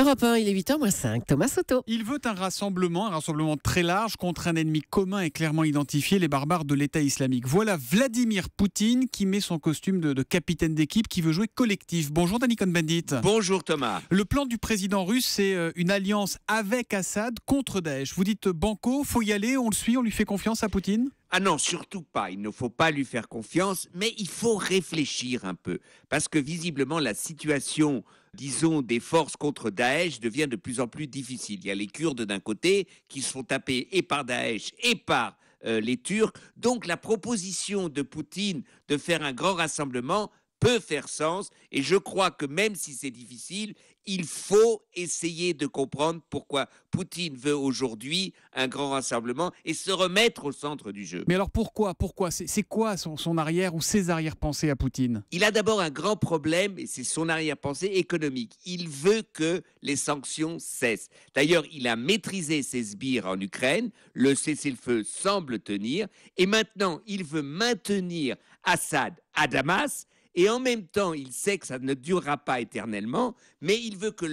Europe 1, il est 8h-5. Thomas Soto. Il veut un rassemblement très large contre un ennemi commun et clairement identifié, les barbares de l'État islamique. Voilà Vladimir Poutine qui met son costume de capitaine d'équipe, qui veut jouer collectif. Bonjour Danny Cohn-Bendit. Bonjour Thomas. Le plan du président russe, c'est une alliance avec Assad contre Daesh. Vous dites banco, faut y aller, on le suit, on lui fait confiance à Poutine ? Ah non, surtout pas, il ne faut pas lui faire confiance, mais il faut réfléchir un peu, parce que visiblement la situation, disons, des forces contre Daesh devient de plus en plus difficile. Il y a les Kurdes d'un côté qui se font taper et par Daesh et par les Turcs, donc la proposition de Poutine de faire un grand rassemblement peut faire sens, et je crois que même si c'est difficile, il faut essayer de comprendre pourquoi Poutine veut aujourd'hui un grand rassemblement et se remettre au centre du jeu. Mais alors pourquoi C'est quoi son arrière ou ses arrière-pensées à Poutine ? Il a d'abord un grand problème, et c'est son arrière-pensée économique. Il veut que les sanctions cessent. D'ailleurs, il a maîtrisé ses sbires en Ukraine, le cessez-le-feu semble tenir, et maintenant il veut maintenir Assad à Damas. Et en même temps, il sait que ça ne durera pas éternellement, mais il veut que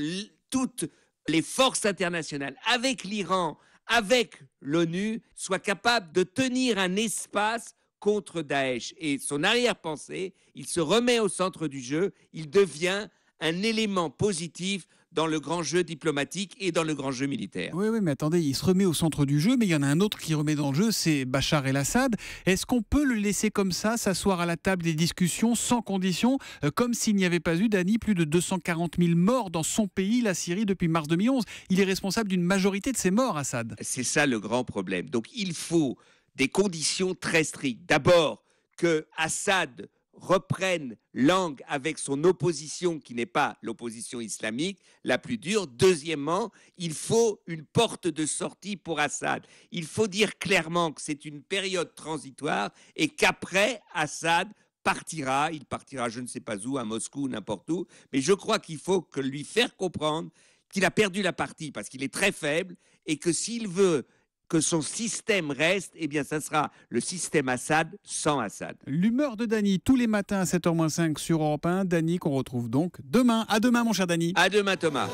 toutes les forces internationales, avec l'Iran, avec l'ONU, soient capables de tenir un espace contre Daesh. Et son arrière-pensée, il se remet au centre du jeu, il devient un élément positif dans le grand jeu diplomatique et dans le grand jeu militaire. Oui, mais attendez, il se remet au centre du jeu, mais il y en a un autre qui remet dans le jeu, c'est Bachar el-Assad. Est-ce qu'on peut le laisser comme ça, s'asseoir à la table des discussions sans condition, comme s'il n'y avait pas eu, Dany, plus de 240 000 morts dans son pays, la Syrie, depuis mars 2011 ? Il est responsable d'une majorité de ces morts, Assad. C'est ça le grand problème. Donc il faut des conditions très strictes. D'abord, que Assad reprenne langue avec son opposition qui n'est pas l'opposition islamique la plus dure. Deuxièmement, il faut une porte de sortie pour Assad. Il faut dire clairement que c'est une période transitoire et qu'après, Assad partira. Il partira je ne sais pas où, à Moscou, n'importe où. Mais je crois qu'il faut que lui faire comprendre qu'il a perdu la partie parce qu'il est très faible et que s'il veut que son système reste, eh bien, ça sera le système Assad sans Assad. L'humeur de Dany, tous les matins à 7h-5 sur Europe 1. Dany, qu'on retrouve donc demain. À demain, mon cher Dany. À demain, Thomas.